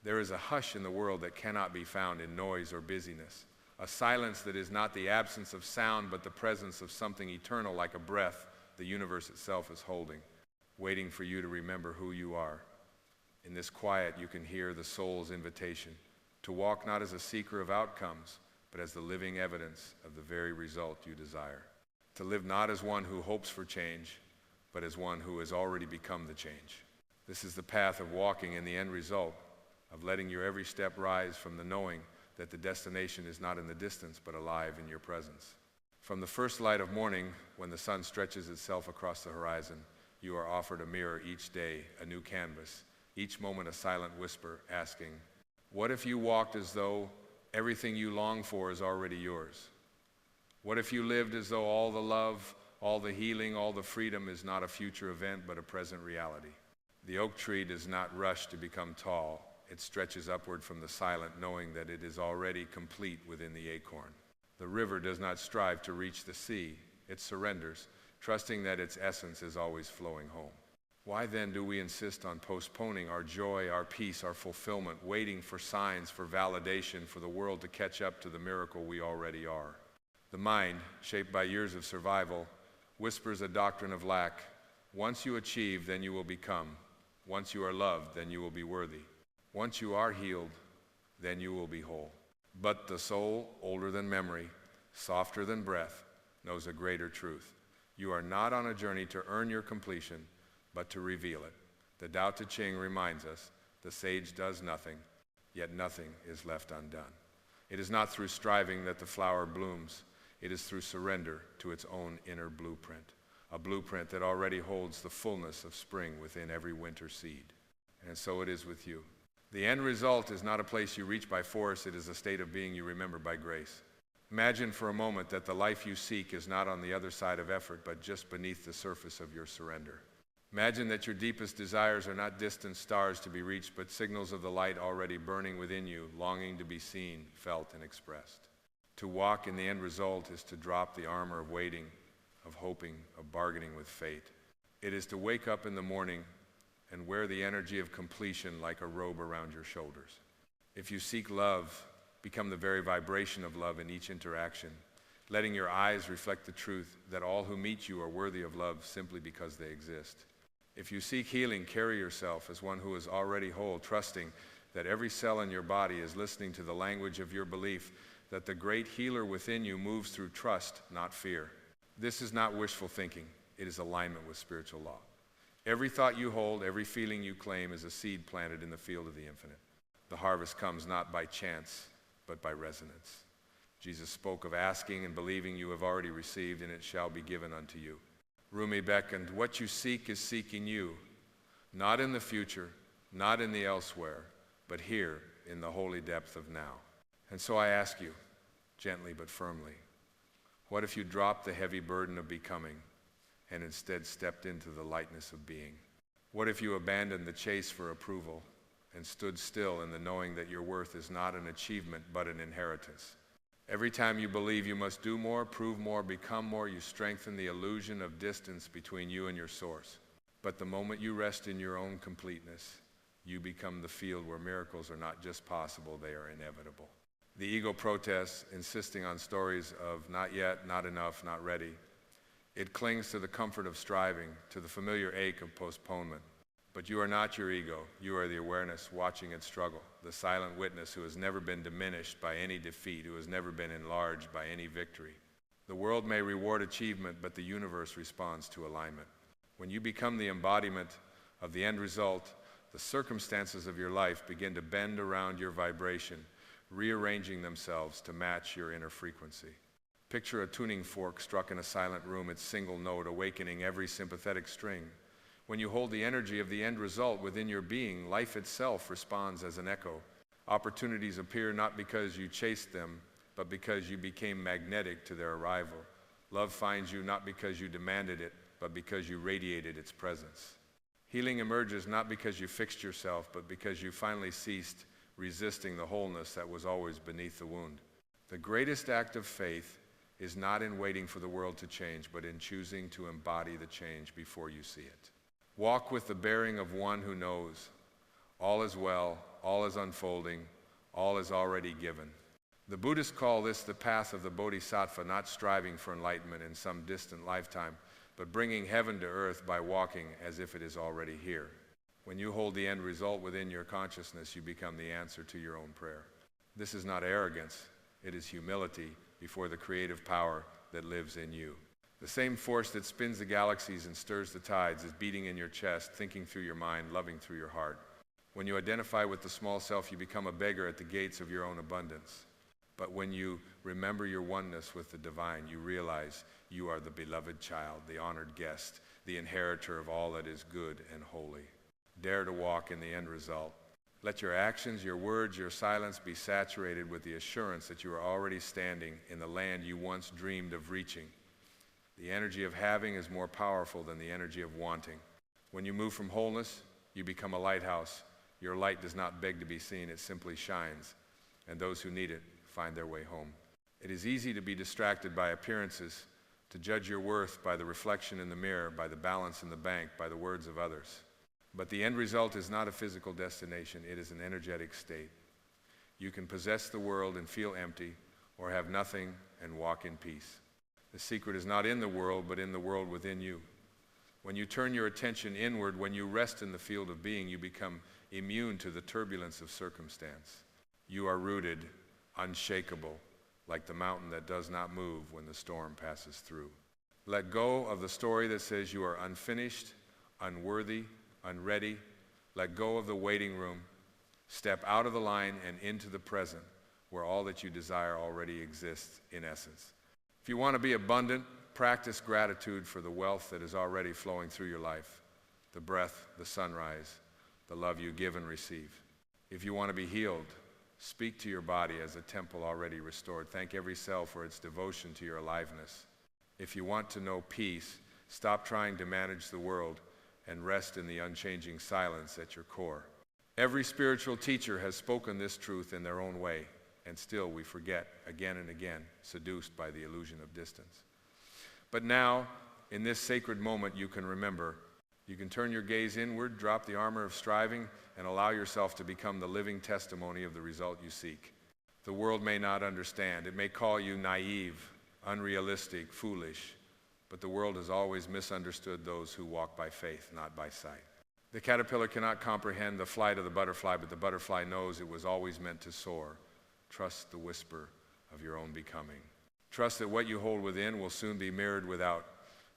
There is a hush in the world that cannot be found in noise or busyness, a silence that is not the absence of sound but the presence of something eternal like a breath the universe itself is holding, waiting for you to remember who you are. In this quiet, you can hear the soul's invitation to walk not as a seeker of outcomes, but as the living evidence of the very result you desire. To live not as one who hopes for change, but as one who has already become the change. This is the path of walking in the end result, of letting your every step rise from the knowing that the destination is not in the distance, but alive in your presence. From the first light of morning, when the sun stretches itself across the horizon, you are offered a mirror each day, a new canvas, each moment a silent whisper asking, what if you walked as though everything you long for is already yours? What if you lived as though all the love, all the healing, all the freedom is not a future event, but a present reality? The oak tree does not rush to become tall. It stretches upward from the silent, knowing that it is already complete within the acorn. The river does not strive to reach the sea. It surrenders, trusting that its essence is always flowing home. Why then do we insist on postponing our joy, our peace, our fulfillment, waiting for signs, for validation, for the world to catch up to the miracle we already are? The mind, shaped by years of survival, whispers a doctrine of lack. Once you achieve, then you will become. Once you are loved, then you will be worthy. Once you are healed, then you will be whole. But the soul, older than memory, softer than breath, knows a greater truth. You are not on a journey to earn your completion, but to reveal it. The Tao Te Ching reminds us, the sage does nothing, yet nothing is left undone. It is not through striving that the flower blooms. It is through surrender to its own inner blueprint, a blueprint that already holds the fullness of spring within every winter seed. And so it is with you. The end result is not a place you reach by force, it is a state of being you remember by grace. Imagine for a moment that the life you seek is not on the other side of effort, but just beneath the surface of your surrender. Imagine that your deepest desires are not distant stars to be reached, but signals of the light already burning within you, longing to be seen, felt, and expressed. To walk in the end result is to drop the armor of waiting, of hoping, of bargaining with fate. It is to wake up in the morning and wear the energy of completion like a robe around your shoulders. If you seek love, become the very vibration of love in each interaction, letting your eyes reflect the truth that all who meet you are worthy of love simply because they exist. If you seek healing, carry yourself as one who is already whole, trusting that every cell in your body is listening to the language of your belief that the great healer within you moves through trust, not fear. This is not wishful thinking. It is alignment with spiritual law. Every thought you hold, every feeling you claim is a seed planted in the field of the infinite. The harvest comes not by chance, but by resonance. Jesus spoke of asking and believing you have already received, and it shall be given unto you. Rumi beckoned, what you seek is seeking you, not in the future, not in the elsewhere, but here in the holy depth of now. And so I ask you, gently but firmly, what if you dropped the heavy burden of becoming and instead stepped into the lightness of being? What if you abandoned the chase for approval and stood still in the knowing that your worth is not an achievement but an inheritance? Every time you believe you must do more, prove more, become more, you strengthen the illusion of distance between you and your source. But the moment you rest in your own completeness, you become the field where miracles are not just possible, they are inevitable. The ego protests, insisting on stories of not yet, not enough, not ready. It clings to the comfort of striving, to the familiar ache of postponement. But you are not your ego. You are the awareness watching it struggle, the silent witness who has never been diminished by any defeat, who has never been enlarged by any victory. The world may reward achievement, but the universe responds to alignment. When you become the embodiment of the end result, the circumstances of your life begin to bend around your vibration, rearranging themselves to match your inner frequency. Picture a tuning fork struck in a silent room, its single note awakening every sympathetic string. When you hold the energy of the end result within your being, life itself responds as an echo. Opportunities appear not because you chased them, but because you became magnetic to their arrival. Love finds you not because you demanded it, but because you radiated its presence. Healing emerges not because you fixed yourself, but because you finally ceased resisting the wholeness that was always beneath the wound. The greatest act of faith is not in waiting for the world to change, but in choosing to embody the change before you see it. Walk with the bearing of one who knows. All is well, all is unfolding, all is already given. The Buddhists call this the path of the Bodhisattva, not striving for enlightenment in some distant lifetime, but bringing heaven to earth by walking as if it is already here. When you hold the end result within your consciousness, you become the answer to your own prayer. This is not arrogance, it is humility before the creative power that lives in you. The same force that spins the galaxies and stirs the tides is beating in your chest, thinking through your mind, loving through your heart. When you identify with the small self, you become a beggar at the gates of your own abundance. But when you remember your oneness with the divine, you realize you are the beloved child, the honored guest, the inheritor of all that is good and holy. Dare to walk in the end result. Let your actions, your words, your silence be saturated with the assurance that you are already standing in the land you once dreamed of reaching. The energy of having is more powerful than the energy of wanting. When you move from wholeness, you become a lighthouse. Your light does not beg to be seen, it simply shines, and those who need it find their way home. It is easy to be distracted by appearances, to judge your worth by the reflection in the mirror, by the balance in the bank, by the words of others. But the end result is not a physical destination, it is an energetic state. You can possess the world and feel empty, or have nothing and walk in peace. The secret is not in the world, but in the world within you. When you turn your attention inward, when you rest in the field of being, you become immune to the turbulence of circumstance. You are rooted, unshakable, like the mountain that does not move when the storm passes through. Let go of the story that says you are unfinished, unworthy, unready. Let go of the waiting room. Step out of the line and into the present, where all that you desire already exists in essence. If you want to be abundant, practice gratitude for the wealth that is already flowing through your life, the breath, the sunrise, the love you give and receive. If you want to be healed, speak to your body as a temple already restored. Thank every cell for its devotion to your aliveness. If you want to know peace, stop trying to manage the world and rest in the unchanging silence at your core. Every spiritual teacher has spoken this truth in their own way, and still we forget again and again, seduced by the illusion of distance. But now, in this sacred moment, you can remember. You can turn your gaze inward, drop the armor of striving, and allow yourself to become the living testimony of the result you seek. The world may not understand. It may call you naive, unrealistic, foolish, but the world has always misunderstood those who walk by faith, not by sight. The caterpillar cannot comprehend the flight of the butterfly, but the butterfly knows it was always meant to soar. Trust the whisper of your own becoming. Trust that what you hold within will soon be mirrored without.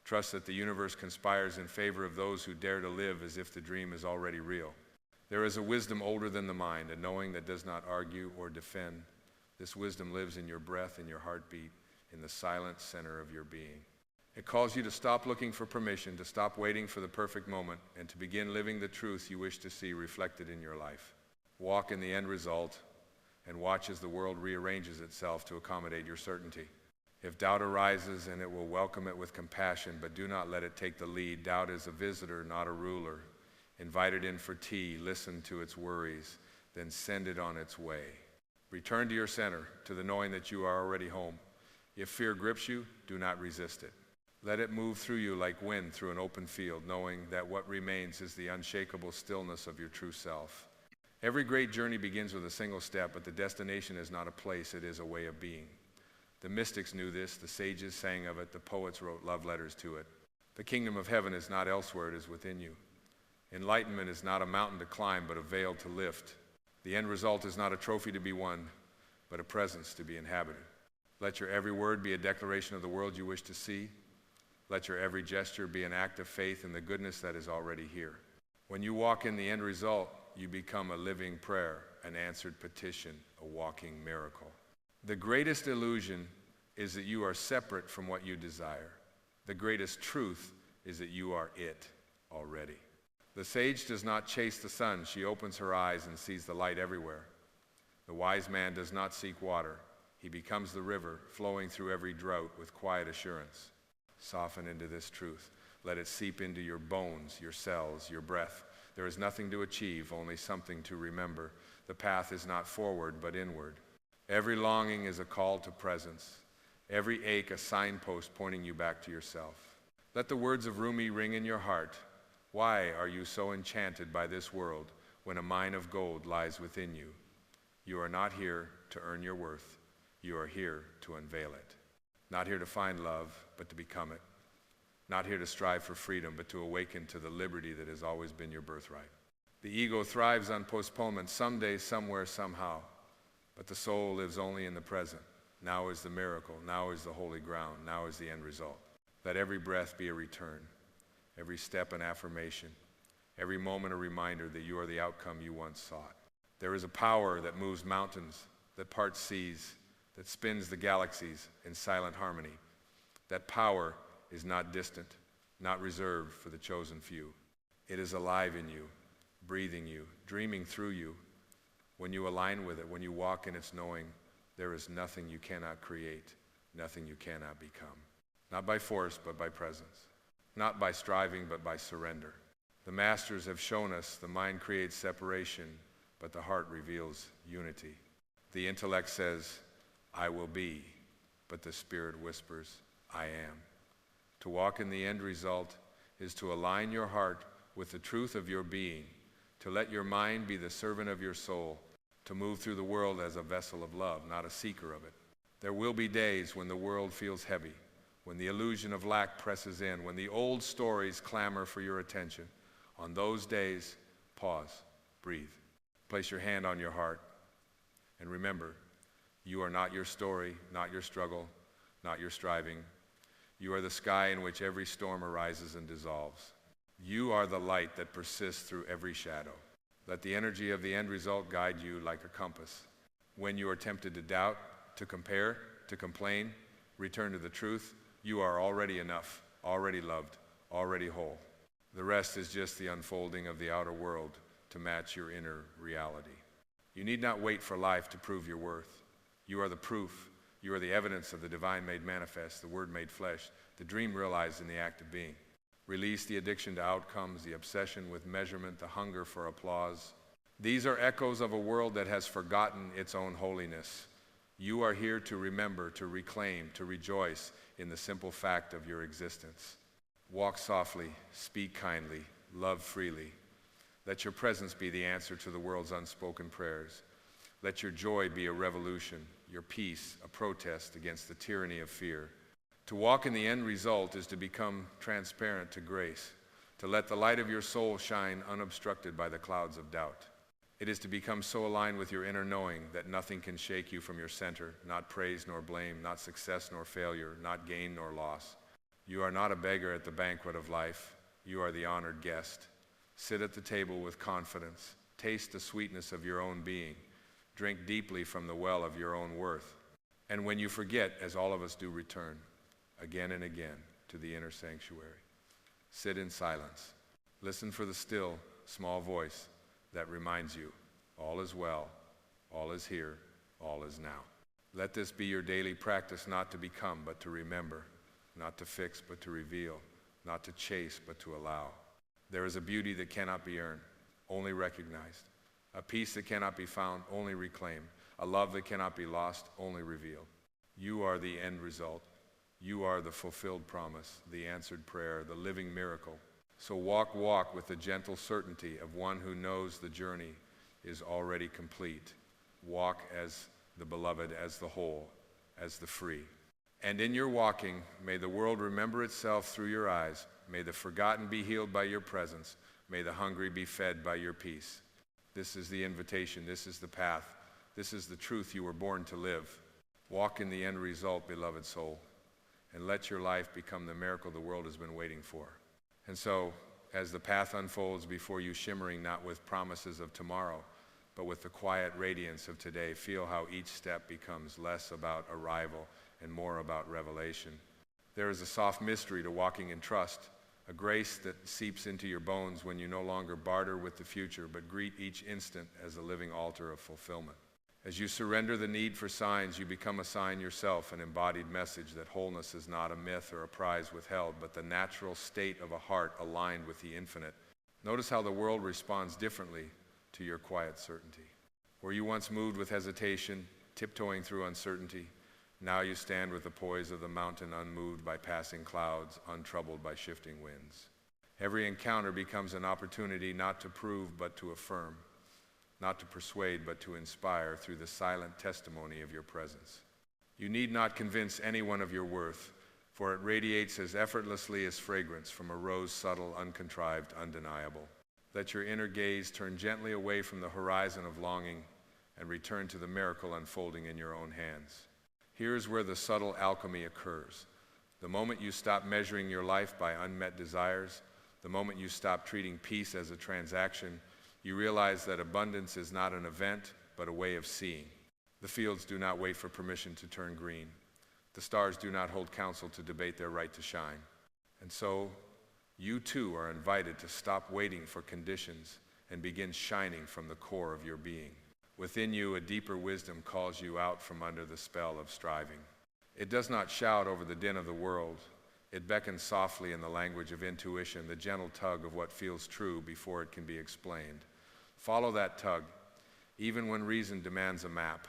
Trust that the universe conspires in favor of those who dare to live as if the dream is already real. There is a wisdom older than the mind, a knowing that does not argue or defend. This wisdom lives in your breath, in your heartbeat, in the silent center of your being. It calls you to stop looking for permission, to stop waiting for the perfect moment, and to begin living the truth you wish to see reflected in your life. Walk in the end result, and watch as the world rearranges itself to accommodate your certainty. If doubt arises, and it will welcome it with compassion, but do not let it take the lead. Doubt is a visitor, not a ruler. Invite it in for tea, listen to its worries, then send it on its way. Return to your center, to the knowing that you are already home. If fear grips you, do not resist it. Let it move through you like wind through an open field, knowing that what remains is the unshakable stillness of your true self. Every great journey begins with a single step, but the destination is not a place, it is a way of being. The mystics knew this, the sages sang of it, the poets wrote love letters to it. The kingdom of heaven is not elsewhere, it is within you. Enlightenment is not a mountain to climb, but a veil to lift. The end result is not a trophy to be won, but a presence to be inhabited. Let your every word be a declaration of the world you wish to see. Let your every gesture be an act of faith in the goodness that is already here. When you walk in the end result, you become a living prayer, an answered petition, a walking miracle. The greatest illusion is that you are separate from what you desire. The greatest truth is that you are it already. The sage does not chase the sun. She opens her eyes and sees the light everywhere. The wise man does not seek water. He becomes the river, flowing through every drought with quiet assurance. Soften into this truth. Let it seep into your bones, your cells, your breath. There is nothing to achieve, only something to remember. The path is not forward, but inward. Every longing is a call to presence. Every ache a signpost pointing you back to yourself. Let the words of Rumi ring in your heart. Why are you so enchanted by this world? when a mine of gold lies within you. You are not here to earn your worth. You are here to unveil it. Not here to find love, but to become it. Not here to strive for freedom, but to awaken to the liberty that has always been your birthright. The ego thrives on postponement, someday, somewhere, somehow. But the soul lives only in the present. Now is the miracle. Now is the holy ground. Now is the end result. Let every breath be a return, every step an affirmation, every moment a reminder that you are the outcome you once sought. There is a power that moves mountains, that parts seas, that spins the galaxies in silent harmony. That power is not distant, not reserved for the chosen few. It is alive in you, breathing you, dreaming through you. When you align with it, when you walk in its knowing, there is nothing you cannot create, nothing you cannot become. Not by force, but by presence. Not by striving, but by surrender. The masters have shown us the mind creates separation, but the heart reveals unity. The intellect says, I will be, but the spirit whispers, I am. To walk in the end result is to align your heart with the truth of your being, to let your mind be the servant of your soul, to move through the world as a vessel of love, not a seeker of it. There will be days when the world feels heavy, when the illusion of lack presses in, when the old stories clamor for your attention. On those days, pause, breathe, place your hand on your heart, and remember, you are not your story, not your struggle, not your striving. You are the sky in which every storm arises and dissolves. You are the light that persists through every shadow. Let the energy of the end result guide you like a compass. When you are tempted to doubt, to compare, to complain, return to the truth. You are already enough, already loved, already whole. The rest is just the unfolding of the outer world to match your inner reality. You need not wait for life to prove your worth. You are the proof. You are the evidence of the divine made manifest, the word made flesh, the dream realized in the act of being. Release the addiction to outcomes, the obsession with measurement, the hunger for applause. These are echoes of a world that has forgotten its own holiness. You are here to remember, to reclaim, to rejoice in the simple fact of your existence. Walk softly, speak kindly, love freely. Let your presence be the answer to the world's unspoken prayers. Let your joy be a revolution, your peace a protest against the tyranny of fear. To walk in the end result is to become transparent to grace, to let the light of your soul shine unobstructed by the clouds of doubt. It is to become so aligned with your inner knowing that nothing can shake you from your center, not praise nor blame, not success nor failure, not gain nor loss. You are not a beggar at the banquet of life. You are the honored guest. Sit at the table with confidence. Taste the sweetness of your own being. Drink deeply from the well of your own worth. And when you forget, as all of us do, return again and again to the inner sanctuary. Sit in silence. Listen for the still, small voice that reminds you, all is well, all is here, all is now. Let this be your daily practice, not to become, but to remember, not to fix, but to reveal, not to chase, but to allow. There is a beauty that cannot be earned, only recognized, a peace that cannot be found, only reclaimed, a love that cannot be lost, only revealed. You are the end result. You are the fulfilled promise, the answered prayer, the living miracle. So walk with the gentle certainty of one who knows the journey is already complete. Walk as the beloved, as the whole, as the free. And in your walking, may the world remember itself through your eyes. May the forgotten be healed by your presence. May the hungry be fed by your peace. This is the invitation. This is the path. This is the truth you were born to live. Walk in the end result, beloved soul, and let your life become the miracle the world has been waiting for. And so, as the path unfolds before you, shimmering not with promises of tomorrow, but with the quiet radiance of today, feel how each step becomes less about arrival and more about revelation. There is a soft mystery to walking in trust, a grace that seeps into your bones when you no longer barter with the future, but greet each instant as a living altar of fulfillment. As you surrender the need for signs, you become a sign yourself, an embodied message that wholeness is not a myth or a prize withheld, but the natural state of a heart aligned with the infinite. Notice how the world responds differently to your quiet certainty. Where you once moved with hesitation, tiptoeing through uncertainty, now you stand with the poise of the mountain, unmoved by passing clouds, untroubled by shifting winds. Every encounter becomes an opportunity not to prove, but to affirm. not to persuade, but to inspire through the silent testimony of your presence. You need not convince anyone of your worth, for it radiates as effortlessly as fragrance from a rose, subtle, uncontrived, undeniable. Let your inner gaze turn gently away from the horizon of longing and return to the miracle unfolding in your own hands. Here is where the subtle alchemy occurs. The moment you stop measuring your life by unmet desires, the moment you stop treating peace as a transaction, you realize that abundance is not an event, but a way of seeing. The fields do not wait for permission to turn green. The stars do not hold counsel to debate their right to shine. And so, you too are invited to stop waiting for conditions and begin shining from the core of your being. Within you, a deeper wisdom calls you out from under the spell of striving. It does not shout over the din of the world. It beckons softly in the language of intuition, the gentle tug of what feels true before it can be explained. Follow that tug, even when reason demands a map.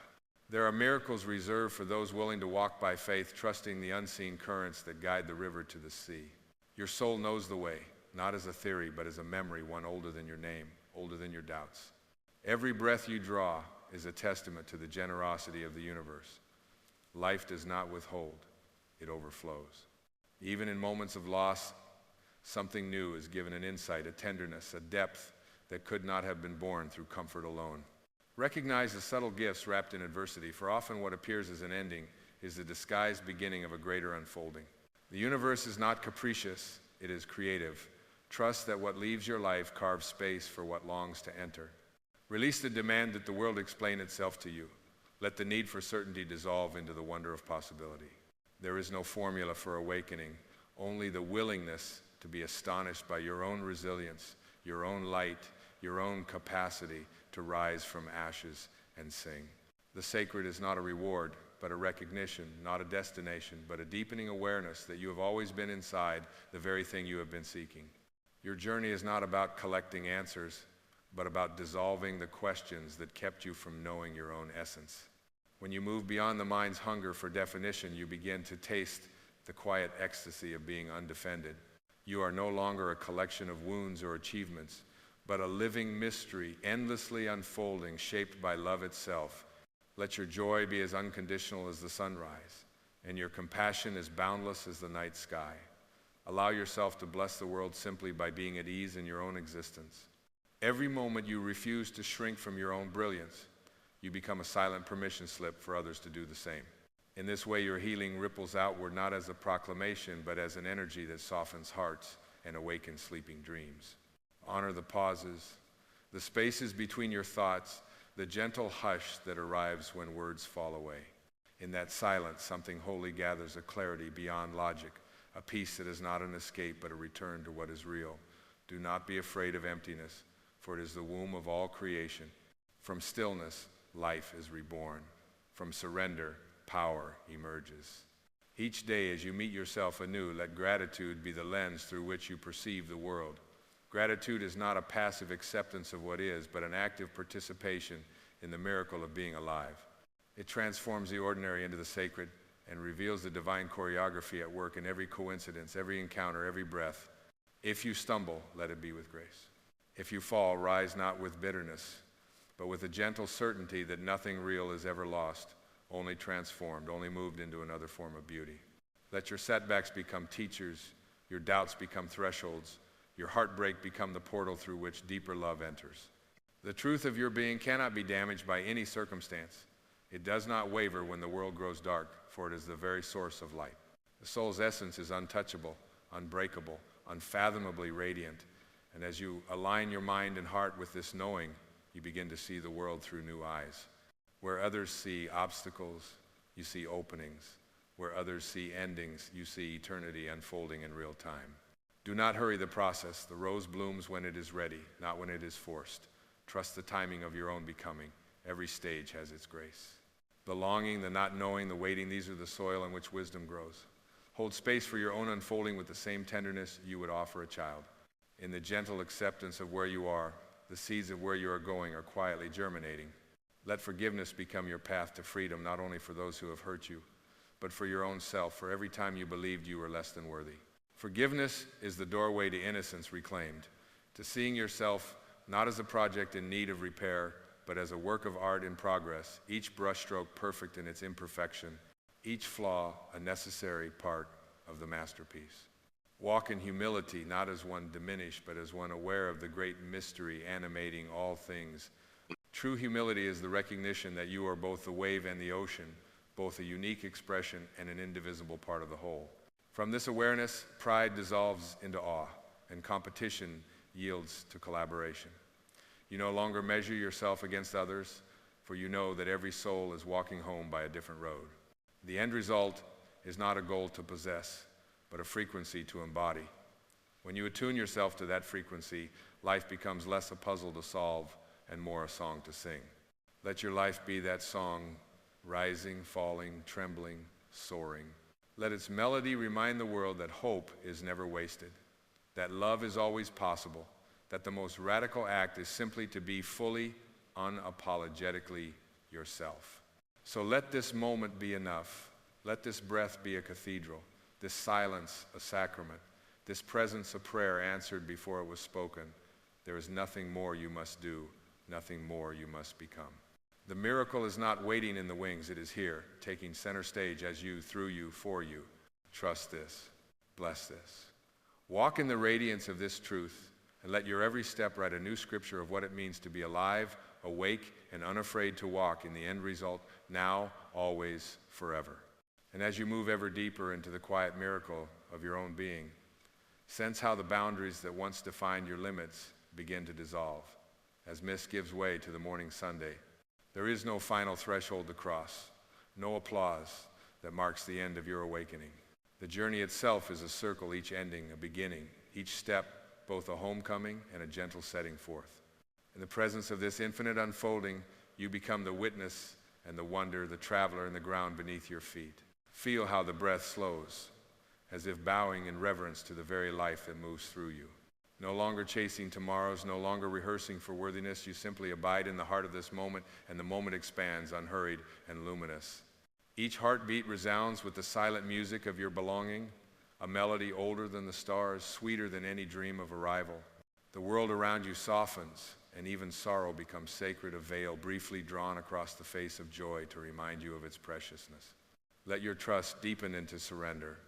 There are miracles reserved for those willing to walk by faith, trusting the unseen currents that guide the river to the sea. Your soul knows the way, not as a theory, but as a memory, one older than your name, older than your doubts. Every breath you draw is a testament to the generosity of the universe. Life does not withhold, it overflows. Even in moments of loss, something new is given an insight, a tenderness, a depth that could not have been born through comfort alone. Recognize the subtle gifts wrapped in adversity, for often what appears as an ending is the disguised beginning of a greater unfolding. The universe is not capricious, it is creative. Trust that what leaves your life carves space for what longs to enter. Release the demand that the world explain itself to you. Let the need for certainty dissolve into the wonder of possibility. There is no formula for awakening, only the willingness to be astonished by your own resilience, your own light, your own capacity to rise from ashes and sing. The sacred is not a reward, but a recognition, not a destination, but a deepening awareness that you have always been inside the very thing you have been seeking. Your journey is not about collecting answers, but about dissolving the questions that kept you from knowing your own essence. When you move beyond the mind's hunger for definition, you begin to taste the quiet ecstasy of being undefended. You are no longer a collection of wounds or achievements, but a living mystery, endlessly unfolding, shaped by love itself. Let your joy be as unconditional as the sunrise, and your compassion as boundless as the night sky. Allow yourself to bless the world simply by being at ease in your own existence. Every moment you refuse to shrink from your own brilliance, you become a silent permission slip for others to do the same. In this way, your healing ripples outward not as a proclamation, but as an energy that softens hearts and awakens sleeping dreams. Honor the pauses, the spaces between your thoughts, the gentle hush that arrives when words fall away. In that silence, something holy gathers, a clarity beyond logic, a peace that is not an escape, but a return to what is real. Do not be afraid of emptiness, for it is the womb of all creation. From stillness, life is reborn. From surrender, power emerges. Each day as you meet yourself anew, let gratitude be the lens through which you perceive the world. Gratitude is not a passive acceptance of what is, but an active participation in the miracle of being alive. It transforms the ordinary into the sacred and reveals the divine choreography at work in every coincidence, every encounter, every breath. If you stumble, let it be with grace. If you fall, rise not with bitterness, but with a gentle certainty that nothing real is ever lost, only transformed, only moved into another form of beauty. Let your setbacks become teachers, your doubts become thresholds, your heartbreak become the portal through which deeper love enters. The truth of your being cannot be damaged by any circumstance. It does not waver when the world grows dark, for it is the very source of light. The soul's essence is untouchable, unbreakable, unfathomably radiant. And as you align your mind and heart with this knowing, you begin to see the world through new eyes. Where others see obstacles, you see openings. Where others see endings, you see eternity unfolding in real time. Do not hurry the process. The rose blooms when it is ready, not when it is forced. Trust the timing of your own becoming. Every stage has its grace. The longing, the not knowing, the waiting, these are the soil in which wisdom grows. Hold space for your own unfolding with the same tenderness you would offer a child. In the gentle acceptance of where you are, the seeds of where you are going are quietly germinating. Let forgiveness become your path to freedom, not only for those who have hurt you, but for your own self, for every time you believed you were less than worthy. Forgiveness is the doorway to innocence reclaimed, to seeing yourself not as a project in need of repair, but as a work of art in progress, each brushstroke perfect in its imperfection, each flaw a necessary part of the masterpiece. Walk in humility, not as one diminished, but as one aware of the great mystery animating all things. True humility is the recognition that you are both the wave and the ocean, both a unique expression and an indivisible part of the whole. From this awareness, pride dissolves into awe, and competition yields to collaboration. You no longer measure yourself against others, for you know that every soul is walking home by a different road. The end result is not a goal to possess, but a frequency to embody. When you attune yourself to that frequency, life becomes less a puzzle to solve and more a song to sing. Let your life be that song, rising, falling, trembling, soaring. Let its melody remind the world that hope is never wasted, that love is always possible, that the most radical act is simply to be fully, unapologetically yourself. So let this moment be enough. Let this breath be a cathedral, this silence a sacrament, this presence a prayer answered before it was spoken. There is nothing more you must do, nothing more you must become. The miracle is not waiting in the wings, it is here, taking center stage as you, through you, for you. Trust this, bless this. Walk in the radiance of this truth, and let your every step write a new scripture of what it means to be alive, awake, and unafraid to walk in the end result, now, always, forever. And as you move ever deeper into the quiet miracle of your own being, sense how the boundaries that once defined your limits begin to dissolve. As mist gives way to the morning Sunday, there is no final threshold to cross, no applause that marks the end of your awakening. The journey itself is a circle, each ending a beginning, each step both a homecoming and a gentle setting forth. In the presence of this infinite unfolding, you become the witness and the wonder, the traveler and the ground beneath your feet. Feel how the breath slows, as if bowing in reverence to the very life that moves through you. No longer chasing tomorrows, no longer rehearsing for worthiness, you simply abide in the heart of this moment, and the moment expands, unhurried and luminous. Each heartbeat resounds with the silent music of your belonging, a melody older than the stars, sweeter than any dream of arrival. The world around you softens, and even sorrow becomes sacred, a veil briefly drawn across the face of joy to remind you of its preciousness. Let your trust deepen into surrender,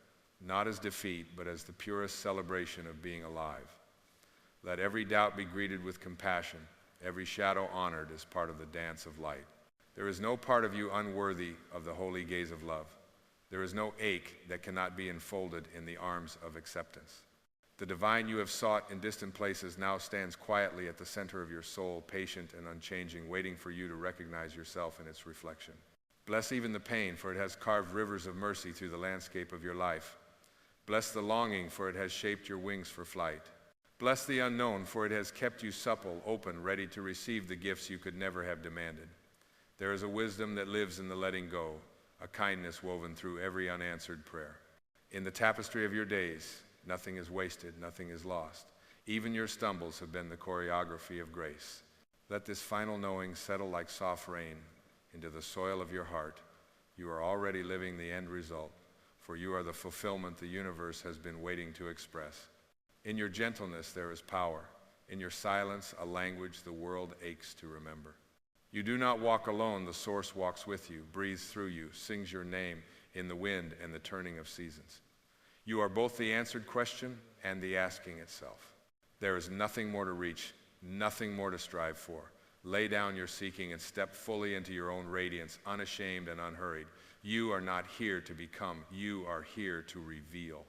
not as defeat, but as the purest celebration of being alive. Let every doubt be greeted with compassion, every shadow honored as part of the dance of light. There is no part of you unworthy of the holy gaze of love. There is no ache that cannot be enfolded in the arms of acceptance. The divine you have sought in distant places now stands quietly at the center of your soul, patient and unchanging, waiting for you to recognize yourself in its reflection. Bless even the pain, for it has carved rivers of mercy through the landscape of your life. Bless the longing, for it has shaped your wings for flight. Bless the unknown, for it has kept you supple, open, ready to receive the gifts you could never have demanded. There is a wisdom that lives in the letting go, a kindness woven through every unanswered prayer. In the tapestry of your days, nothing is wasted, nothing is lost. Even your stumbles have been the choreography of grace. Let this final knowing settle like soft rain into the soil of your heart. You are already living the end result, for you are the fulfillment the universe has been waiting to express. In your gentleness there is power. In your silence, a language the world aches to remember. You do not walk alone, the source walks with you, breathes through you, sings your name in the wind and the turning of seasons. You are both the answered question and the asking itself. There is nothing more to reach, nothing more to strive for. Lay down your seeking and step fully into your own radiance, unashamed and unhurried. You are not here to become, you are here to reveal.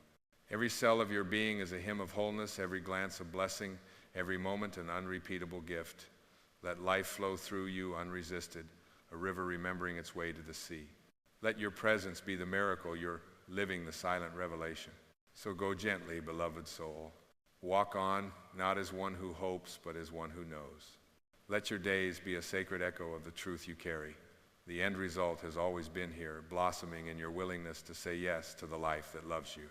Every cell of your being is a hymn of wholeness, every glance a blessing, every moment an unrepeatable gift. Let life flow through you unresisted, a river remembering its way to the sea. Let your presence be the miracle, you're living the silent revelation. So go gently, beloved soul. Walk on, not as one who hopes, but as one who knows. Let your days be a sacred echo of the truth you carry. The end result has always been here, blossoming in your willingness to say yes to the life that loves you.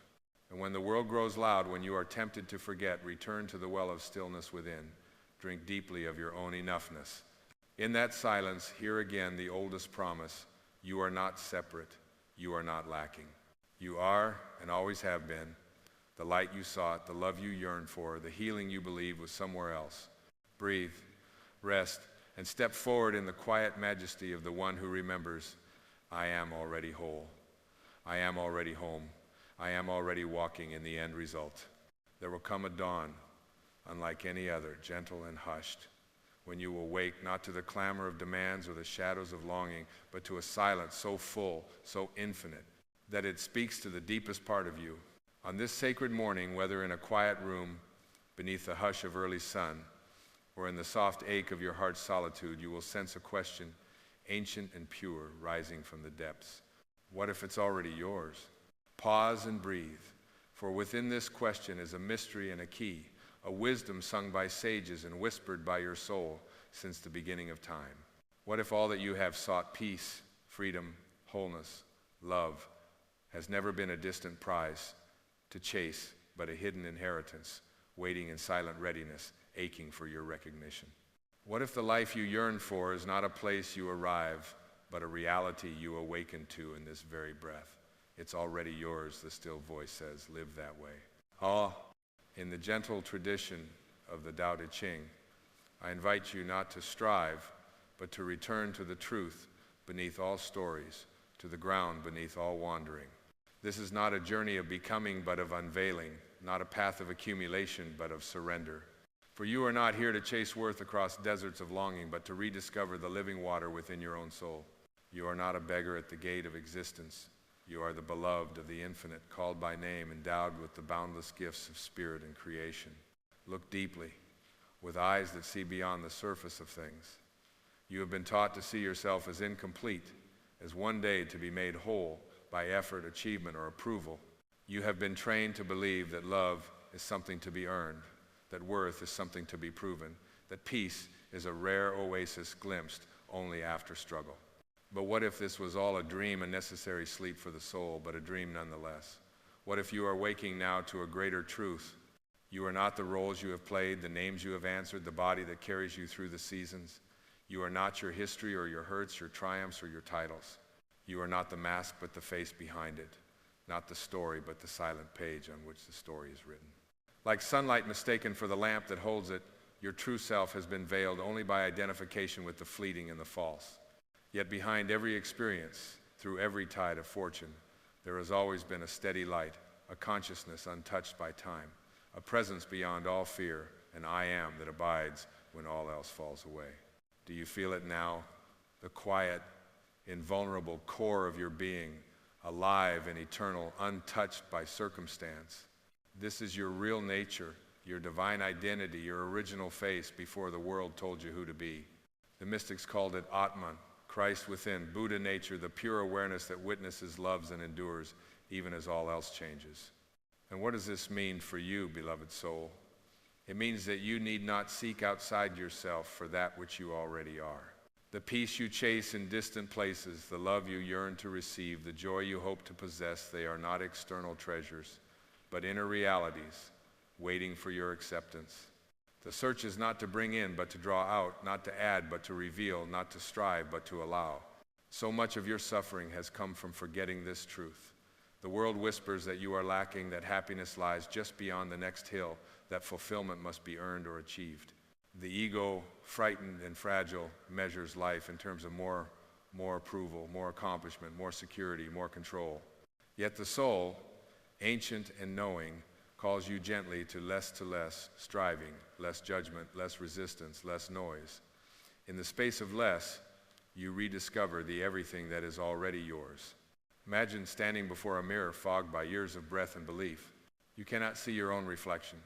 And when the world grows loud, when you are tempted to forget, return to the well of stillness within. Drink deeply of your own enoughness. In that silence, hear again the oldest promise. You are not separate. You are not lacking. You are, and always have been, the light you sought, the love you yearned for, the healing you believed was somewhere else. Breathe, rest, and step forward in the quiet majesty of the one who remembers, I am already whole. I am already home. I am already walking in the end result. There will come a dawn, unlike any other, gentle and hushed, when you will wake not to the clamor of demands or the shadows of longing, but to a silence so full, so infinite, that it speaks to the deepest part of you. On this sacred morning, whether in a quiet room, beneath the hush of early sun, or in the soft ache of your heart's solitude, you will sense a question, ancient and pure, rising from the depths. What if it's already yours? Pause and breathe, for within this question is a mystery and a key, a wisdom sung by sages and whispered by your soul since the beginning of time. What if all that you have sought, peace, freedom, wholeness, love, has never been a distant prize to chase, but a hidden inheritance, waiting in silent readiness, aching for your recognition? What if the life you yearn for is not a place you arrive, but a reality you awaken to in this very breath? It's already yours, the still voice says. Live that way. In the gentle tradition of the Tao Te Ching, I invite you not to strive, but to return to the truth beneath all stories, to the ground beneath all wandering. This is not a journey of becoming, but of unveiling, not a path of accumulation, but of surrender. For you are not here to chase worth across deserts of longing, but to rediscover the living water within your own soul. You are not a beggar at the gate of existence. You are the beloved of the infinite, called by name, endowed with the boundless gifts of spirit and creation. Look deeply, with eyes that see beyond the surface of things. You have been taught to see yourself as incomplete, as one day to be made whole by effort, achievement, or approval. You have been trained to believe that love is something to be earned, that worth is something to be proven, that peace is a rare oasis glimpsed only after struggle. But what if this was all a dream, a necessary sleep for the soul, but a dream nonetheless? What if you are waking now to a greater truth? You are not the roles you have played, the names you have answered, the body that carries you through the seasons. You are not your history or your hurts, your triumphs or your titles. You are not the mask, but the face behind it. Not the story, but the silent page on which the story is written. Like sunlight mistaken for the lamp that holds it, your true self has been veiled only by identification with the fleeting and the false. Yet behind every experience, through every tide of fortune, there has always been a steady light, a consciousness untouched by time, a presence beyond all fear, an I am that abides when all else falls away. Do you feel it now? The quiet, invulnerable core of your being, alive and eternal, untouched by circumstance. This is your real nature, your divine identity, your original face before the world told you who to be. The mystics called it Atman, Christ within, Buddha nature, the pure awareness that witnesses, loves, and endures, even as all else changes. And what does this mean for you, beloved soul? It means that you need not seek outside yourself for that which you already are. The peace you chase in distant places, the love you yearn to receive, the joy you hope to possess, they are not external treasures, but inner realities, waiting for your acceptance. The search is not to bring in, but to draw out, not to add, but to reveal, not to strive, but to allow. So much of your suffering has come from forgetting this truth. The world whispers that you are lacking, that happiness lies just beyond the next hill, that fulfillment must be earned or achieved. The ego, frightened and fragile, measures life in terms of more approval, more accomplishment, more security, more control. Yet the soul, ancient and knowing, calls you gently to less, striving, less judgment, less resistance, less noise. In the space of less, you rediscover the everything that is already yours. Imagine standing before a mirror fogged by years of breath and belief. You cannot see your own reflection,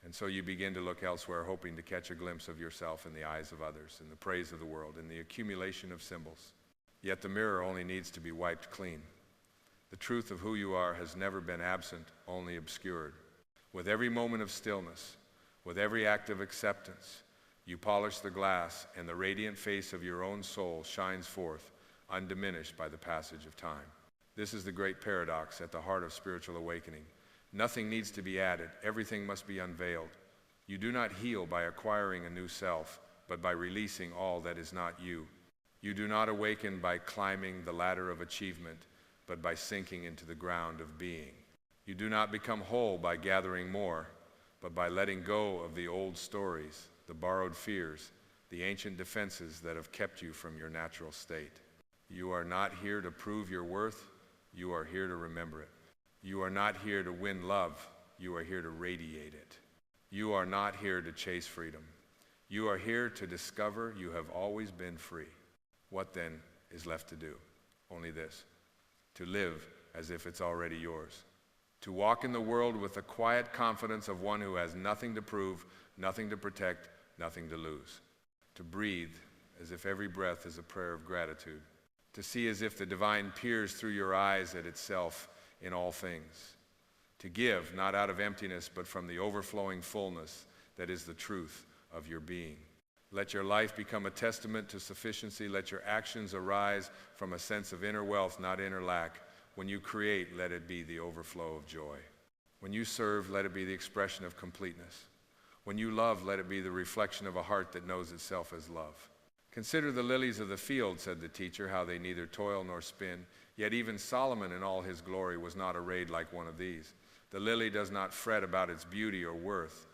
and so you begin to look elsewhere, hoping to catch a glimpse of yourself in the eyes of others, in the praise of the world, in the accumulation of symbols. Yet the mirror only needs to be wiped clean. The truth of who you are has never been absent, only obscured. With every moment of stillness, with every act of acceptance, you polish the glass, and the radiant face of your own soul shines forth, undiminished by the passage of time. This is the great paradox at the heart of spiritual awakening. Nothing needs to be added. Everything must be unveiled. You do not heal by acquiring a new self, but by releasing all that is not you. You do not awaken by climbing the ladder of achievement, but by sinking into the ground of being. You do not become whole by gathering more, but by letting go of the old stories, the borrowed fears, the ancient defenses that have kept you from your natural state. You are not here to prove your worth, you are here to remember it. You are not here to win love, you are here to radiate it. You are not here to chase freedom. You are here to discover you have always been free. What then is left to do? Only this: to live as if it's already yours. To walk in the world with the quiet confidence of one who has nothing to prove, nothing to protect, nothing to lose. To breathe as if every breath is a prayer of gratitude. To see as if the divine peers through your eyes at itself in all things. To give, not out of emptiness, but from the overflowing fullness that is the truth of your being. Let your life become a testament to sufficiency. Let your actions arise from a sense of inner wealth, not inner lack. When you create, let it be the overflow of joy. When you serve, let it be the expression of completeness. When you love, let it be the reflection of a heart that knows itself as love. Consider the lilies of the field, said the teacher, how they neither toil nor spin. Yet even Solomon in all his glory was not arrayed like one of these. The lily does not fret about its beauty or worth.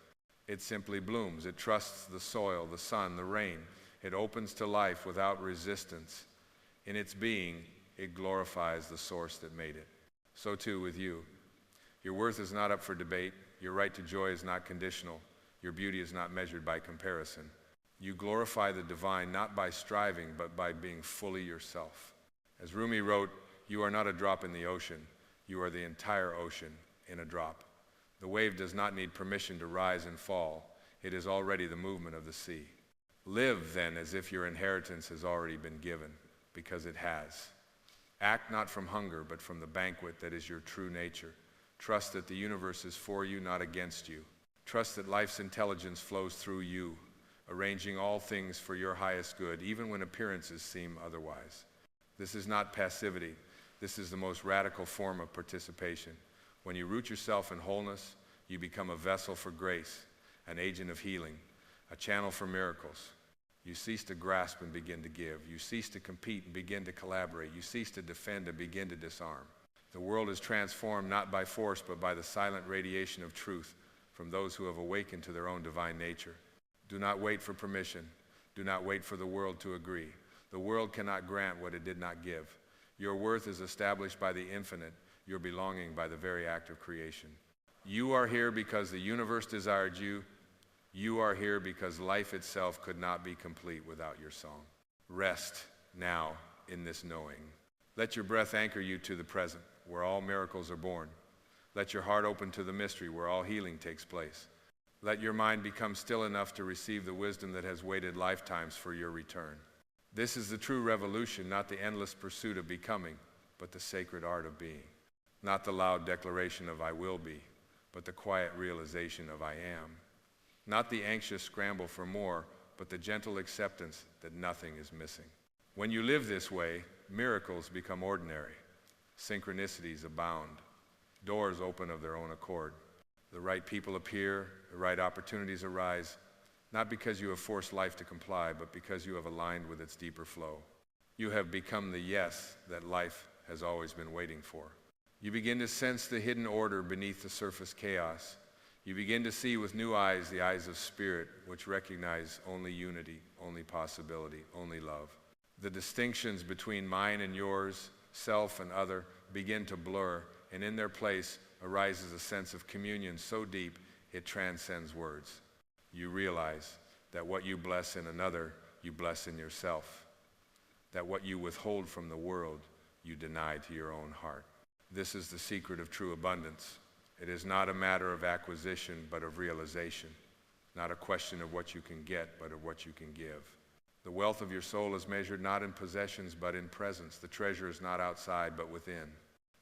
It simply blooms. It trusts the soil, the sun, the rain. It opens to life without resistance. In its being, it glorifies the source that made it. So too with you. Your worth is not up for debate. Your right to joy is not conditional. Your beauty is not measured by comparison. You glorify the divine not by striving, but by being fully yourself. As Rumi wrote, you are not a drop in the ocean. You are the entire ocean in a drop. The wave does not need permission to rise and fall. It is already the movement of the sea. Live, then, as if your inheritance has already been given, because it has. Act not from hunger, but from the banquet that is your true nature. Trust that the universe is for you, not against you. Trust that life's intelligence flows through you, arranging all things for your highest good, even when appearances seem otherwise. This is not passivity. This is the most radical form of participation. When you root yourself in wholeness, you become a vessel for grace, an agent of healing, a channel for miracles. You cease to grasp and begin to give. You cease to compete and begin to collaborate. You cease to defend and begin to disarm. The world is transformed not by force, but by the silent radiation of truth from those who have awakened to their own divine nature. Do not wait for permission. Do not wait for the world to agree. The world cannot grant what it did not give. Your worth is established by the infinite, your belonging by the very act of creation. You are here because the universe desired you. You are here because life itself could not be complete without your song. Rest now in this knowing. Let your breath anchor you to the present, where all miracles are born. Let your heart open to the mystery, where all healing takes place. Let your mind become still enough to receive the wisdom that has waited lifetimes for your return. This is the true revolution, not the endless pursuit of becoming, but the sacred art of being. Not the loud declaration of I will be, but the quiet realization of I am. Not the anxious scramble for more, but the gentle acceptance that nothing is missing. When you live this way, miracles become ordinary. Synchronicities abound. Doors open of their own accord. The right people appear, the right opportunities arise, not because you have forced life to comply, but because you have aligned with its deeper flow. You have become the yes that life has always been waiting for. You begin to sense the hidden order beneath the surface chaos. You begin to see with new eyes, the eyes of spirit, which recognize only unity, only possibility, only love. The distinctions between mine and yours, self and other, begin to blur, and in their place arises a sense of communion so deep it transcends words. You realize that what you bless in another, you bless in yourself. That what you withhold from the world, you deny to your own heart. This is the secret of true abundance. It is not a matter of acquisition, but of realization. Not a question of what you can get, but of what you can give. The wealth of your soul is measured not in possessions, but in presence. The treasure is not outside, but within.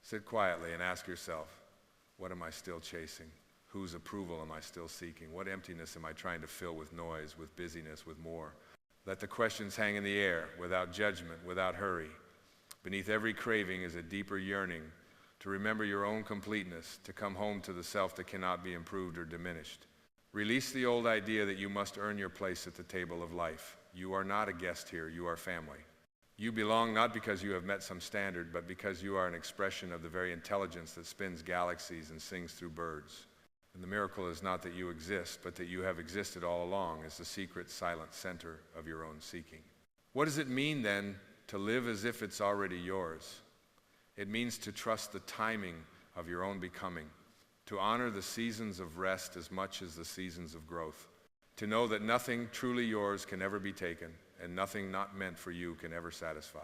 Sit quietly and ask yourself, what am I still chasing? Whose approval am I still seeking? What emptiness am I trying to fill with noise, with busyness, with more? Let the questions hang in the air, without judgment, without hurry. Beneath every craving is a deeper yearning to remember your own completeness, to come home to the self that cannot be improved or diminished. Release the old idea that you must earn your place at the table of life. You are not a guest here, you are family. You belong not because you have met some standard, but because you are an expression of the very intelligence that spins galaxies and sings through birds. And the miracle is not that you exist, but that you have existed all along as the secret, silent center of your own seeking. What does it mean then to live as if it's already yours? It means to trust the timing of your own becoming, to honor the seasons of rest as much as the seasons of growth, to know that nothing truly yours can ever be taken, and nothing not meant for you can ever satisfy.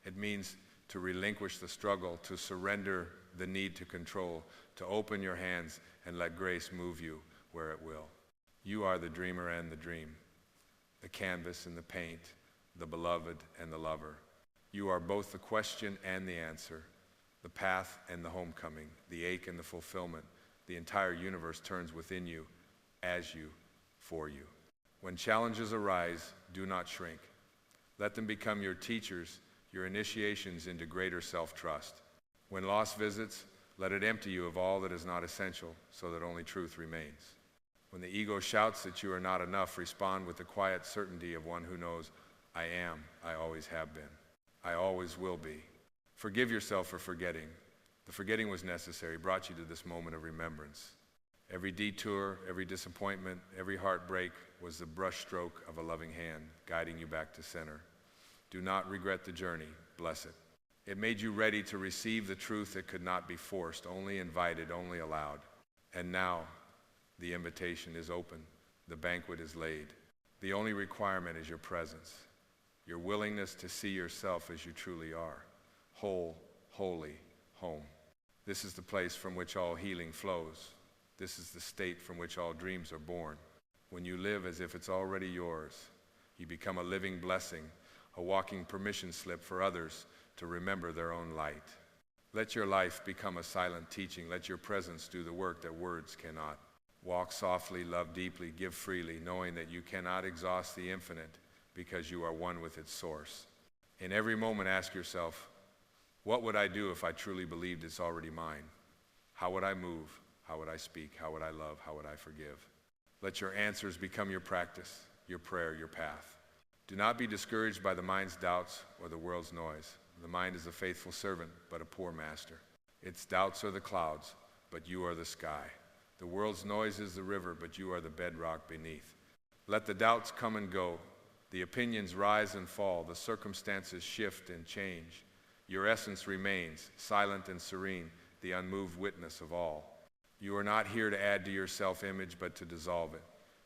It means to relinquish the struggle, to surrender the need to control, to open your hands and let grace move you where it will. You are the dreamer and the dream, the canvas and the paint, the beloved and the lover. You are both the question and the answer, the path and the homecoming, the ache and the fulfillment. The entire universe turns within you, as you, for you. When challenges arise, do not shrink. Let them become your teachers, your initiations into greater self-trust. When loss visits, let it empty you of all that is not essential, so that only truth remains. When the ego shouts that you are not enough, respond with the quiet certainty of one who knows, I am, I always have been, I always will be. Forgive yourself for forgetting. The forgetting was necessary, brought you to this moment of remembrance. Every detour, every disappointment, every heartbreak was the brushstroke of a loving hand, guiding you back to center. Do not regret the journey, bless it. It made you ready to receive the truth that could not be forced, only invited, only allowed. And now, the invitation is open, the banquet is laid. The only requirement is your presence, your willingness to see yourself as you truly are, whole, holy, home. This is the place from which all healing flows. This is the state from which all dreams are born. When you live as if it's already yours, you become a living blessing, a walking permission slip for others to remember their own light. Let your life become a silent teaching. Let your presence do the work that words cannot. Walk softly, love deeply, give freely, knowing that you cannot exhaust the infinite because you are one with its source. In every moment, ask yourself, what would I do if I truly believed it's already mine? How would I move? How would I speak? How would I love? How would I forgive? Let your answers become your practice, your prayer, your path. Do not be discouraged by the mind's doubts or the world's noise. The mind is a faithful servant, but a poor master. Its doubts are the clouds, but you are the sky. The world's noise is the river, but you are the bedrock beneath. Let the doubts come and go. The opinions rise and fall. The circumstances shift and change. Your essence remains, silent and serene, the unmoved witness of all. You are not here to add to your self-image, but to dissolve it.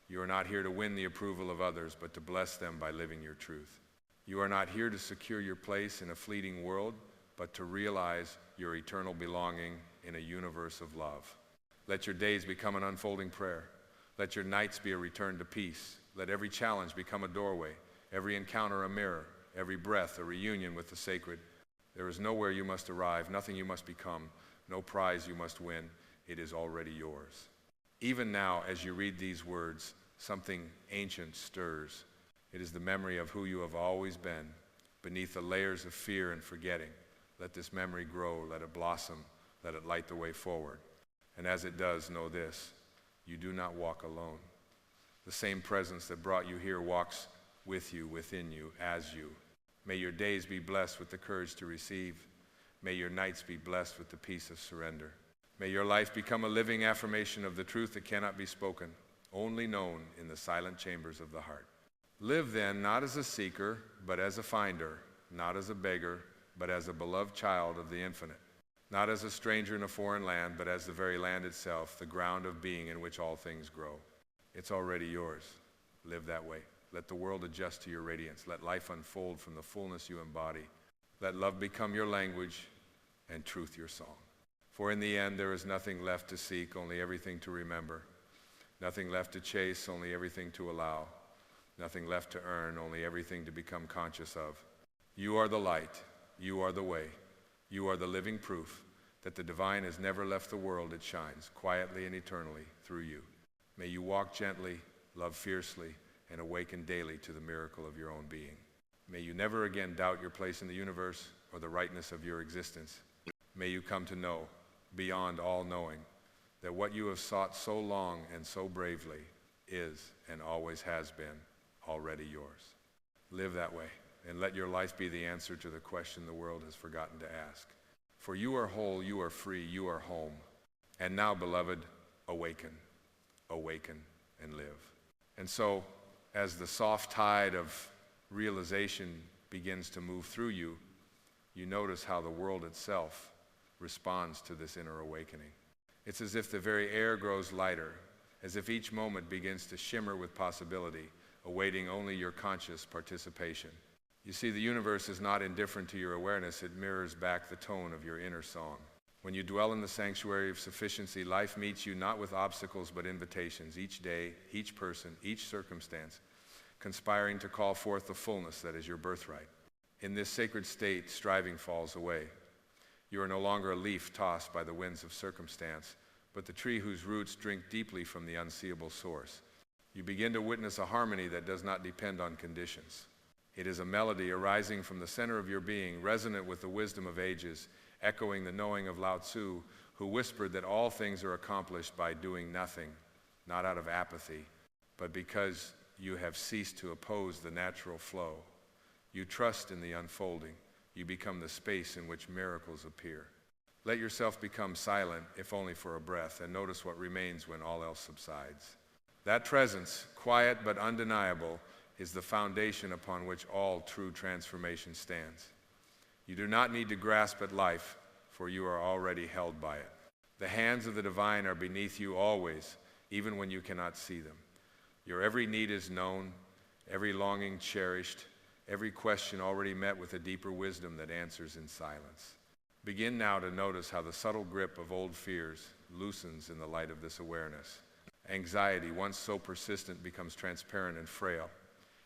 You are not here to win the approval of others, but to bless them by living your truth. You are not here to secure your place in a fleeting world, but to realize your eternal belonging in a universe of love. Let your days become an unfolding prayer. Let your nights be a return to peace. Let every challenge become a doorway, every encounter a mirror, every breath a reunion with the sacred. There is nowhere you must arrive, nothing you must become, no prize you must win. It is already yours. Even now, as you read these words, something ancient stirs. It is the memory of who you have always been, beneath the layers of fear and forgetting. Let this memory grow, let it blossom, let it light the way forward. And as it does, know this, you do not walk alone. The same presence that brought you here walks with you, within you, as you. May your days be blessed with the courage to receive. May your nights be blessed with the peace of surrender. May your life become a living affirmation of the truth that cannot be spoken, only known in the silent chambers of the heart. Live then, not as a seeker, but as a finder, not as a beggar, but as a beloved child of the infinite, not as a stranger in a foreign land, but as the very land itself, the ground of being in which all things grow. It's already yours. Live that way. Let the world adjust to your radiance. Let life unfold from the fullness you embody. Let love become your language and truth your song. For in the end, there is nothing left to seek, only everything to remember. Nothing left to chase, only everything to allow. Nothing left to earn, only everything to become conscious of. You are the light. You are the way. You are the living proof that the divine has never left the world. It shines quietly and eternally through you. May you walk gently, love fiercely, and awaken daily to the miracle of your own being. May you never again doubt your place in the universe or the rightness of your existence. May you come to know, beyond all knowing, that what you have sought so long and so bravely is and always has been already yours. Live that way, and let your life be the answer to the question the world has forgotten to ask. For you are whole, you are free, you are home. And now, beloved, awaken, awaken, and live. And so, as the soft tide of realization begins to move through you, you notice how the world itself responds to this inner awakening. It's as if the very air grows lighter, as if each moment begins to shimmer with possibility, awaiting only your conscious participation. You see, the universe is not indifferent to your awareness. It mirrors back the tone of your inner song. When you dwell in the sanctuary of sufficiency, life meets you not with obstacles but invitations, each day, each person, each circumstance, conspiring to call forth the fullness that is your birthright. In this sacred state, striving falls away. You are no longer a leaf tossed by the winds of circumstance, but the tree whose roots drink deeply from the unseeable source. You begin to witness a harmony that does not depend on conditions. It is a melody arising from the center of your being, resonant with the wisdom of ages, echoing the knowing of Lao Tzu, who whispered that all things are accomplished by doing nothing, not out of apathy, but because you have ceased to oppose the natural flow. You trust in the unfolding. You become the space in which miracles appear. Let yourself become silent, if only for a breath, and notice what remains when all else subsides. That presence, quiet but undeniable, is the foundation upon which all true transformation stands. You do not need to grasp at life, for you are already held by it. The hands of the divine are beneath you always, even when you cannot see them. Your every need is known, every longing cherished, every question already met with a deeper wisdom that answers in silence. Begin now to notice how the subtle grip of old fears loosens in the light of this awareness. Anxiety, once so persistent, becomes transparent and frail.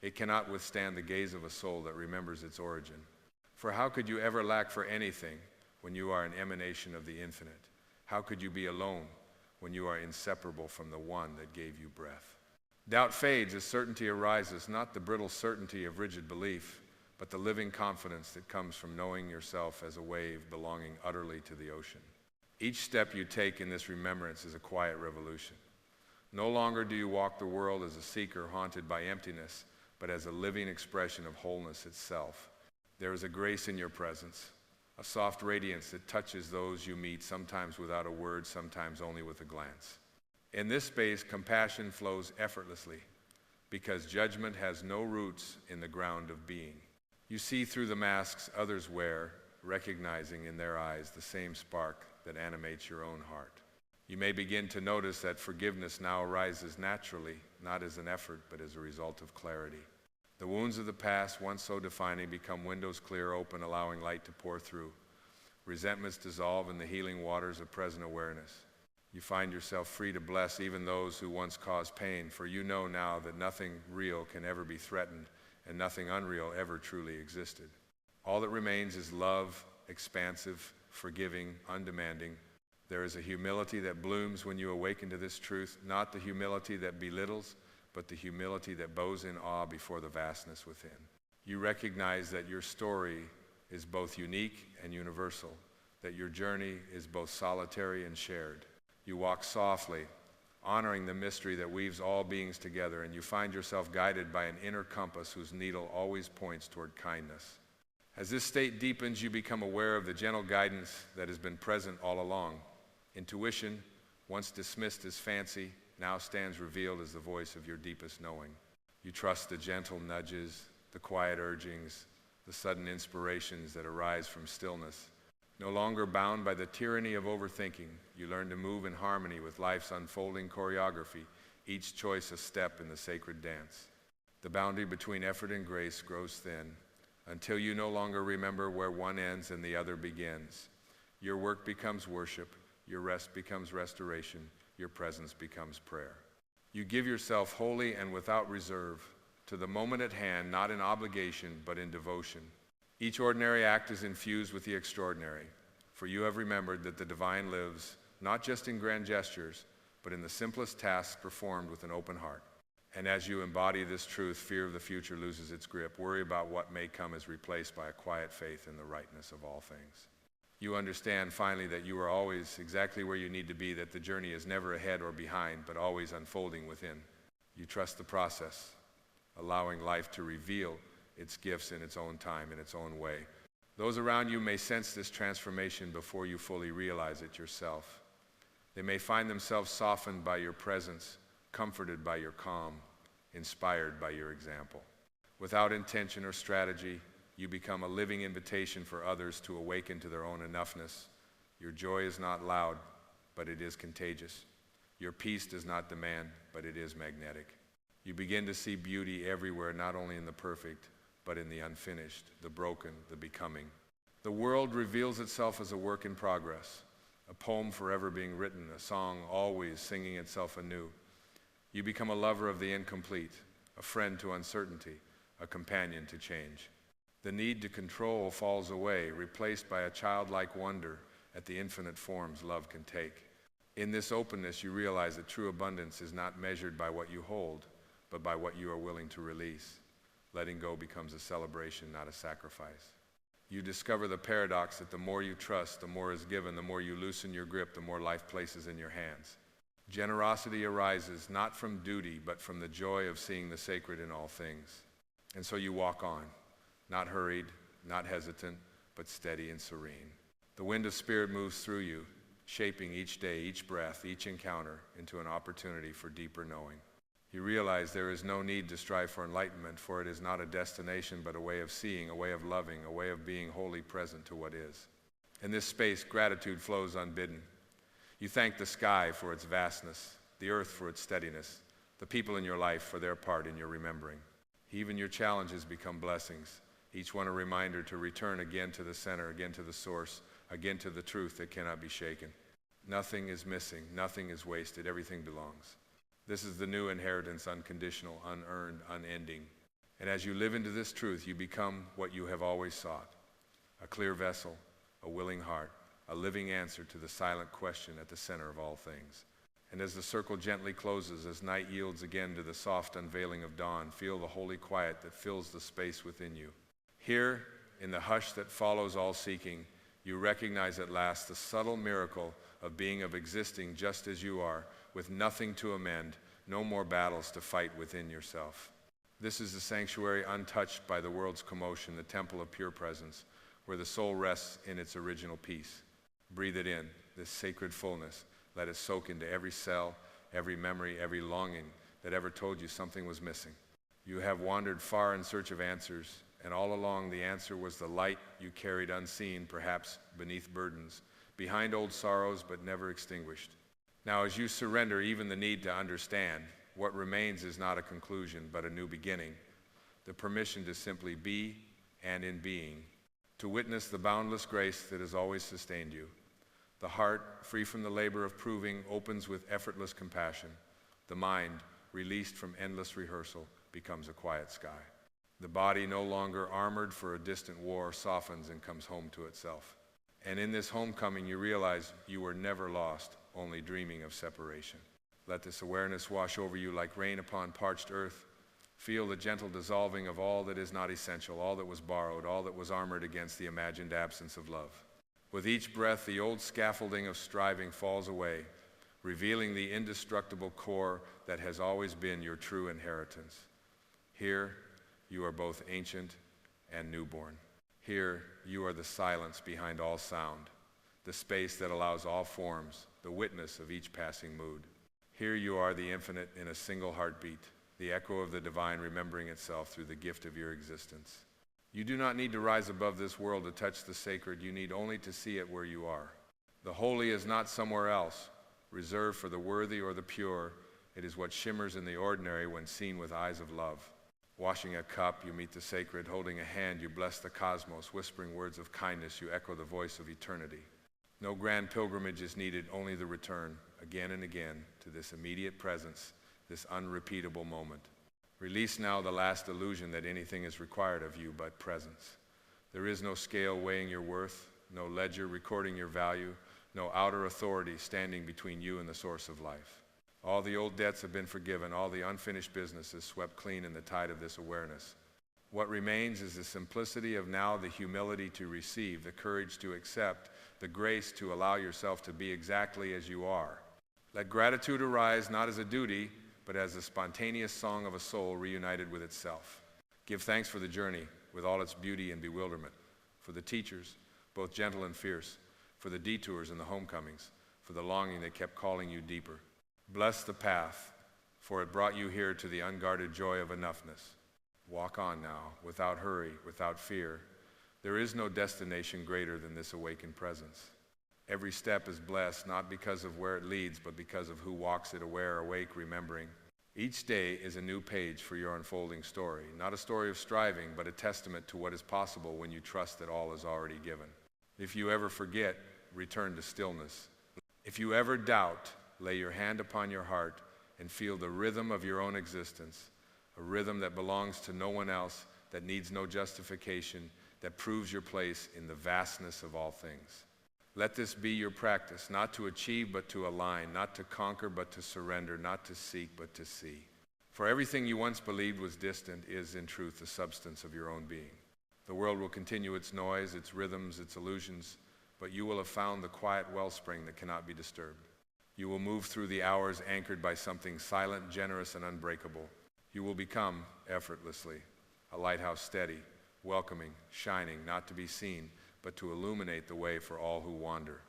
It cannot withstand the gaze of a soul that remembers its origin. For how could you ever lack for anything when you are an emanation of the infinite? How could you be alone when you are inseparable from the one that gave you breath? Doubt fades as certainty arises, not the brittle certainty of rigid belief, but the living confidence that comes from knowing yourself as a wave belonging utterly to the ocean. Each step you take in this remembrance is a quiet revolution. No longer do you walk the world as a seeker haunted by emptiness, but as a living expression of wholeness itself. There is a grace in your presence, a soft radiance that touches those you meet, sometimes without a word, sometimes only with a glance. In this space, compassion flows effortlessly, because judgment has no roots in the ground of being. You see through the masks others wear, recognizing in their eyes the same spark that animates your own heart. You may begin to notice that forgiveness now arises naturally, not as an effort, but as a result of clarity. The wounds of the past, once so defining, become windows clear open, allowing light to pour through. Resentments dissolve in the healing waters of present awareness. You find yourself free to bless even those who once caused pain, for you know now that nothing real can ever be threatened, and nothing unreal ever truly existed. All that remains is love, expansive, forgiving, undemanding. There is a humility that blooms when you awaken to this truth, not the humility that belittles, but the humility that bows in awe before the vastness within. You recognize that your story is both unique and universal, that your journey is both solitary and shared. You walk softly, honoring the mystery that weaves all beings together, and you find yourself guided by an inner compass whose needle always points toward kindness. As this state deepens, you become aware of the gentle guidance that has been present all along. Intuition, once dismissed as fancy, now stands revealed as the voice of your deepest knowing. You trust the gentle nudges, the quiet urgings, the sudden inspirations that arise from stillness. No longer bound by the tyranny of overthinking, you learn to move in harmony with life's unfolding choreography, each choice a step in the sacred dance. The boundary between effort and grace grows thin, until you no longer remember where one ends and the other begins. Your work becomes worship, your rest becomes restoration, your presence becomes prayer. You give yourself wholly and without reserve to the moment at hand, not in obligation, but in devotion. Each ordinary act is infused with the extraordinary, for you have remembered that the divine lives not just in grand gestures, but in the simplest tasks performed with an open heart. And as you embody this truth, fear of the future loses its grip. Worry about what may come is replaced by a quiet faith in the rightness of all things. You understand finally that you are always exactly where you need to be, that the journey is never ahead or behind, but always unfolding within. You trust the process, allowing life to reveal its gifts in its own time, in its own way. Those around you may sense this transformation before you fully realize it yourself. They may find themselves softened by your presence, comforted by your calm, inspired by your example. Without intention or strategy, you become a living invitation for others to awaken to their own enoughness. Your joy is not loud, but it is contagious. Your peace does not demand, but it is magnetic. You begin to see beauty everywhere, not only in the perfect, but in the unfinished, the broken, the becoming. The world reveals itself as a work in progress, a poem forever being written, a song always singing itself anew. You become a lover of the incomplete, a friend to uncertainty, a companion to change. The need to control falls away, replaced by a childlike wonder at the infinite forms love can take. In this openness, you realize that true abundance is not measured by what you hold, but by what you are willing to release. Letting go becomes a celebration, not a sacrifice. You discover the paradox that the more you trust, the more is given, the more you loosen your grip, the more life places in your hands. Generosity arises not from duty, but from the joy of seeing the sacred in all things. And so you walk on, not hurried, not hesitant, but steady and serene. The wind of spirit moves through you, shaping each day, each breath, each encounter into an opportunity for deeper knowing. You realize there is no need to strive for enlightenment, for it is not a destination, but a way of seeing, a way of loving, a way of being wholly present to what is. In this space, gratitude flows unbidden. You thank the sky for its vastness, the earth for its steadiness, the people in your life for their part in your remembering. Even your challenges become blessings, each one a reminder to return again to the center, again to the source, again to the truth that cannot be shaken. Nothing is missing, nothing is wasted, everything belongs. This is the new inheritance, unconditional, unearned, unending. And as you live into this truth, you become what you have always sought, a clear vessel, a willing heart, a living answer to the silent question at the center of all things. And as the circle gently closes, as night yields again to the soft unveiling of dawn, feel the holy quiet that fills the space within you. Here, in the hush that follows all seeking, you recognize at last the subtle miracle of being, of existing just as you are, with nothing to amend, no more battles to fight within yourself. This is the sanctuary untouched by the world's commotion, the temple of pure presence, where the soul rests in its original peace. Breathe it in, this sacred fullness. Let it soak into every cell, every memory, every longing that ever told you something was missing. You have wandered far in search of answers, and all along the answer was the light you carried unseen, perhaps beneath burdens, behind old sorrows but never extinguished. Now as you surrender even the need to understand, what remains is not a conclusion but a new beginning, the permission to simply be, and in being, to witness the boundless grace that has always sustained you. The heart, free from the labor of proving, opens with effortless compassion. The mind, released from endless rehearsal, becomes a quiet sky. The body, no longer armored for a distant war, softens and comes home to itself. And in this homecoming, you realize you were never lost, only dreaming of separation. Let this awareness wash over you like rain upon parched earth. Feel the gentle dissolving of all that is not essential, all that was borrowed, all that was armored against the imagined absence of love. With each breath, the old scaffolding of striving falls away, revealing the indestructible core that has always been your true inheritance. Here, you are both ancient and newborn. Here, you are the silence behind all sound, the space that allows all forms, the witness of each passing mood. Here you are the infinite in a single heartbeat, the echo of the divine remembering itself through the gift of your existence. You do not need to rise above this world to touch the sacred. You need only to see it where you are. The holy is not somewhere else, reserved for the worthy or the pure. It is what shimmers in the ordinary when seen with eyes of love. Washing a cup, you meet the sacred. Holding a hand, you bless the cosmos. Whispering words of kindness, you echo the voice of eternity. No grand pilgrimage is needed, only the return, again and again, to this immediate presence, this unrepeatable moment. Release now the last illusion that anything is required of you but presence. There is no scale weighing your worth, no ledger recording your value, no outer authority standing between you and the source of life. All the old debts have been forgiven, all the unfinished business is swept clean in the tide of this awareness. What remains is the simplicity of now, the humility to receive, the courage to accept, the grace to allow yourself to be exactly as you are. Let gratitude arise not as a duty, but as the spontaneous song of a soul reunited with itself. Give thanks for the journey, with all its beauty and bewilderment, for the teachers, both gentle and fierce, for the detours and the homecomings, for the longing that kept calling you deeper. Bless the path, for it brought you here to the unguarded joy of enoughness. Walk on now, without hurry, without fear. There is no destination greater than this awakened presence. Every step is blessed, not because of where it leads, but because of who walks it, aware, awake, remembering. Each day is a new page for your unfolding story, not a story of striving, but a testament to what is possible when you trust that all is already given. If you ever forget, return to stillness. If you ever doubt, lay your hand upon your heart and feel the rhythm of your own existence, a rhythm that belongs to no one else, that needs no justification, that proves your place in the vastness of all things. Let this be your practice, not to achieve but to align, not to conquer but to surrender, not to seek but to see. For everything you once believed was distant is in truth the substance of your own being. The world will continue its noise, its rhythms, its illusions, but you will have found the quiet wellspring that cannot be disturbed. You will move through the hours anchored by something silent, generous, and unbreakable. You will become, effortlessly, a lighthouse steady, welcoming, shining, not to be seen, but to illuminate the way for all who wander.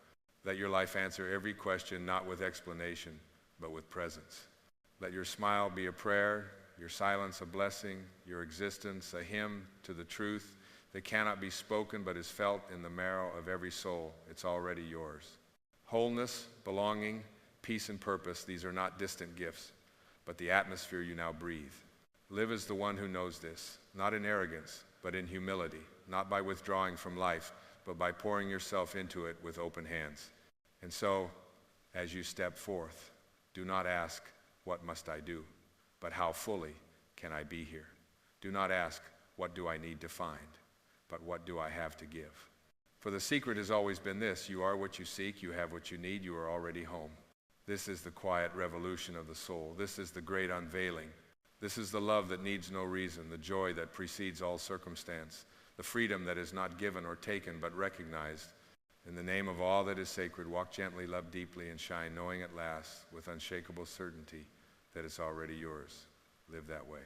Let your life answer every question, not with explanation, but with presence. Let your smile be a prayer, your silence a blessing, your existence a hymn to the truth that cannot be spoken but is felt in the marrow of every soul. It's already yours. Wholeness, belonging, peace, and purpose, these are not distant gifts, but the atmosphere you now breathe. Live as the one who knows this, not in arrogance, but in humility, not by withdrawing from life, but by pouring yourself into it with open hands. And so, as you step forth, do not ask, what must I do? But how fully can I be here? Do not ask, what do I need to find? But what do I have to give? For the secret has always been this: you are what you seek, you have what you need, you are already home. This is the quiet revolution of the soul. This is the great unveiling. This is the love that needs no reason, the joy that precedes all circumstance, the freedom that is not given or taken but recognized. In the name of all that is sacred, walk gently, love deeply, and shine, knowing at last with unshakable certainty that it's already yours. Live that way.